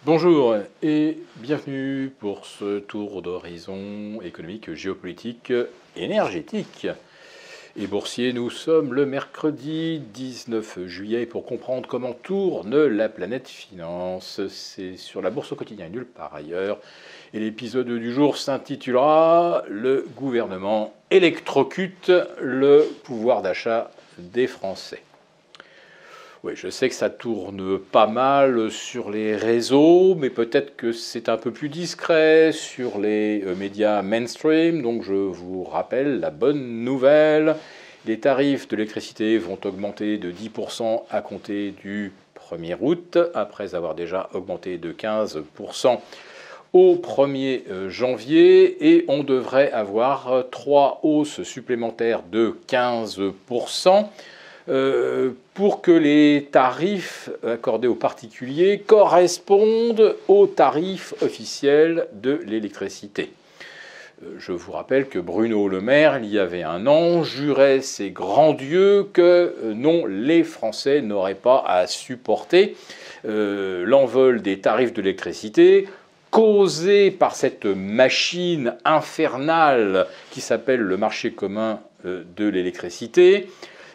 Bonjour et bienvenue pour ce tour d'horizon économique, géopolitique, énergétique et boursier. Nous sommes le mercredi 19 juillet pour comprendre comment tourne la planète finance. C'est sur la bourse au quotidien, nulle part ailleurs. Et l'épisode du jour s'intitulera « Le gouvernement électrocute le pouvoir d'achat des Français ». Oui, je sais que ça tourne pas mal sur les réseaux, mais peut-être que c'est un peu plus discret sur les médias mainstream. Donc je vous rappelle la bonne nouvelle. Les tarifs de l'électricité vont augmenter de 10% à compter du 1er août, après avoir déjà augmenté de 15% au 1er janvier. Et on devrait avoir 3 hausses supplémentaires de 15%. Pour que les tarifs accordés aux particuliers correspondent aux tarifs officiels de l'électricité. Je vous rappelle que Bruno Le Maire, il y avait un an, jurait ses grands dieux que non, les Français n'auraient pas à supporter l'envol des tarifs de l'électricité causé par cette machine infernale qui s'appelle le marché commun de l'électricité.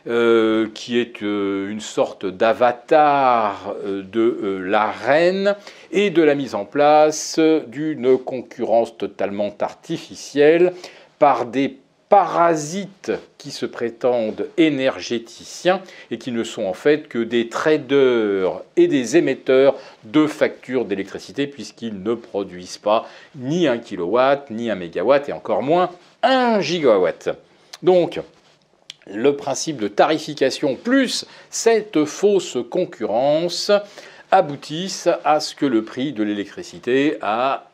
Qui est une sorte d'avatar de la reine et de la mise en place d'une concurrence totalement artificielle par des parasites qui se prétendent énergéticiens et qui ne sont en fait que des traders et des émetteurs de factures d'électricité puisqu'ils ne produisent pas ni 1 kilowatt, ni 1 mégawatt et encore moins 1 gigawatt. Donc, le principe de tarification plus cette fausse concurrence aboutissent à ce que le prix de l'électricité a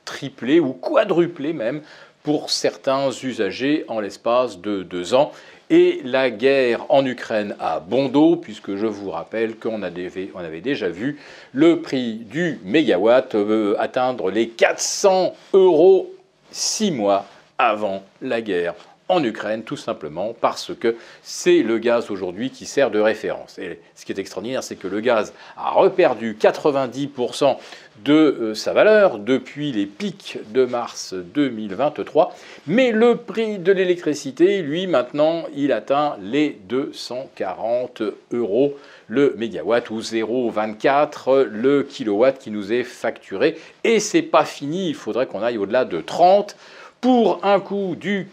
triplé ou quadruplé même pour certains usagers en l'espace de 2 ans. Et la guerre en Ukraine a bon dos, puisque je vous rappelle qu'on avait déjà vu le prix du mégawatt atteindre les 400 € 6 mois avant la guerre en Ukraine, tout simplement parce que c'est le gaz aujourd'hui qui sert de référence. Et ce qui est extraordinaire, c'est que le gaz a reperdu 90% de sa valeur depuis les pics de mars 2023, mais le prix de l'électricité, lui, maintenant, il atteint les 240 € le mégawatt ou 0,24 le kilowatt qui nous est facturé. Et c'est pas fini, il faudrait qu'on aille au-delà de 30 pour un coût du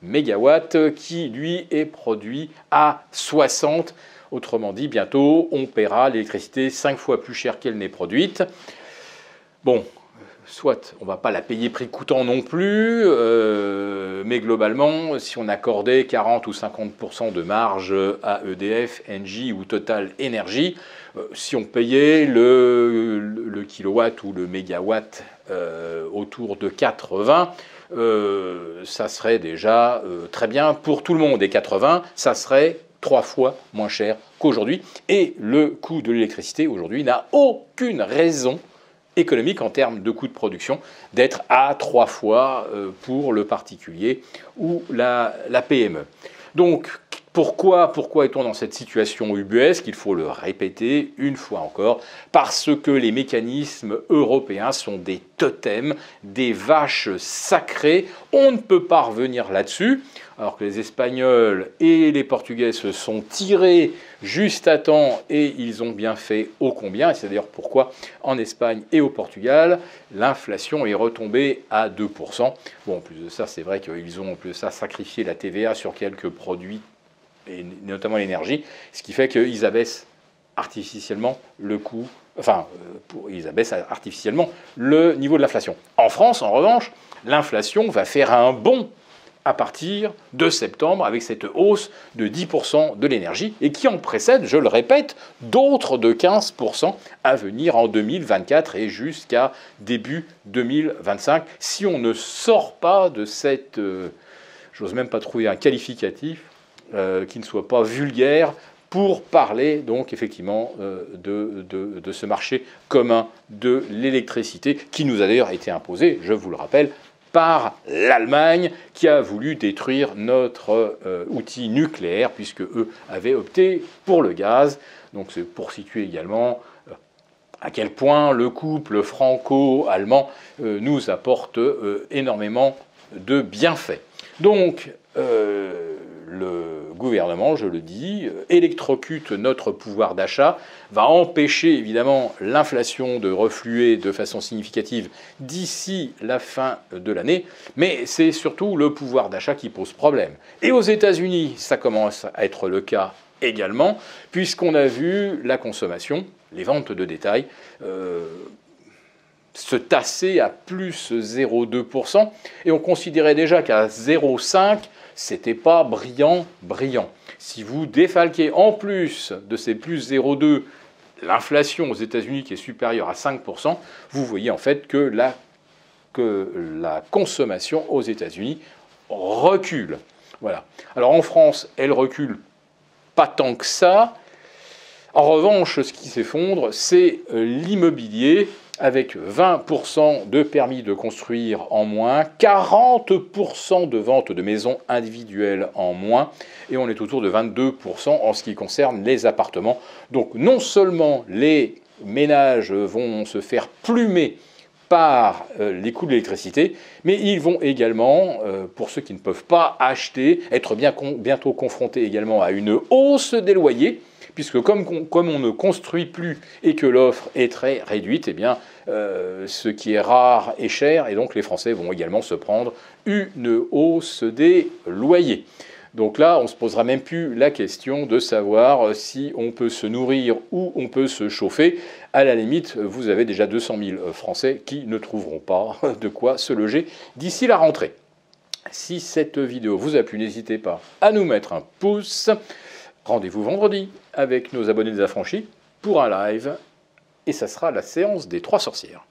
mégawatt qui, lui, est produit à 60. Autrement dit, bientôt, on paiera l'électricité 5 fois plus cher qu'elle n'est produite. Bon, soit on ne va pas la payer prix coûtant non plus, mais globalement, si on accordait 40 ou 50% de marge à EDF, Engie ou Total Energy, si on payait le kilowatt ou le mégawatt autour de 80, ça serait déjà très bien pour tout le monde. Et 80, ça serait 3 fois moins cher qu'aujourd'hui. Et le coût de l'électricité aujourd'hui n'a aucune raison économique en termes de coût de production d'être à 3 fois pour le particulier ou la PME. Donc, pourquoi est-on dans cette situation ubuesque? Il faut le répéter une fois encore, parce que les mécanismes européens sont des totems, des vaches sacrées. On ne peut pas revenir là-dessus, alors que les Espagnols et les Portugais se sont tirés juste à temps et ils ont bien fait ô combien. Et c'est d'ailleurs pourquoi en Espagne et au Portugal, l'inflation est retombée à 2%. Bon, en plus de ça, c'est vrai qu'ils ont en plus de ça sacrifié la TVA sur quelques produits, et notamment l'énergie, ce qui fait qu'ils abaissent artificiellement le coût, ils abaissent artificiellement le niveau de l'inflation. En France, en revanche, l'inflation va faire un bond à partir de septembre avec cette hausse de 10% de l'énergie et qui en précède, je le répète, d'autres de 15% à venir en 2024 et jusqu'à début 2025. Si on ne sort pas de cette... j'ose même pas trouver un qualificatif qui ne soit pas vulgaire pour parler donc effectivement de ce marché commun de l'électricité qui nous a d'ailleurs été imposé, je vous le rappelle, par l'Allemagne qui a voulu détruire notre outil nucléaire puisque eux avaient opté pour le gaz. Donc c'est pour situer également à quel point le couple franco-allemand nous apporte énormément de bienfaits. Donc, le gouvernement, je le dis, électrocute notre pouvoir d'achat, va empêcher évidemment l'inflation de refluer de façon significative d'ici la fin de l'année, mais c'est surtout le pouvoir d'achat qui pose problème. Et aux États-Unis, ça commence à être le cas également, puisqu'on a vu la consommation, les ventes de détail, se tasser à plus 0,2%, et on considérait déjà qu'à 0,5%, c'était pas brillant. Si vous défalquez en plus de ces plus 0,2%, l'inflation aux États-Unis qui est supérieure à 5%, vous voyez en fait que la consommation aux États-Unis recule. Voilà. Alors en France, elle recule pas tant que ça. En revanche, ce qui s'effondre, c'est l'immobilier, avec 20% de permis de construire en moins, 40% de ventes de maisons individuelles en moins, et on est autour de 22% en ce qui concerne les appartements. Donc non seulement les ménages vont se faire plumer par les coûts de l'électricité, mais ils vont également, pour ceux qui ne peuvent pas acheter, être bientôt confrontés également à une hausse des loyers, puisque comme on ne construit plus et que l'offre est très réduite, eh bien, ce qui est rare est cher, et donc les Français vont également se prendre une hausse des loyers. Donc là, on ne se posera même plus la question de savoir si on peut se nourrir ou on peut se chauffer. À la limite, vous avez déjà 200 000 Français qui ne trouveront pas de quoi se loger d'ici la rentrée. Si cette vidéo vous a plu, n'hésitez pas à nous mettre un pouce. Rendez-vous vendredi avec nos abonnés des affranchis pour un live, et ça sera la séance des 3 sorcières.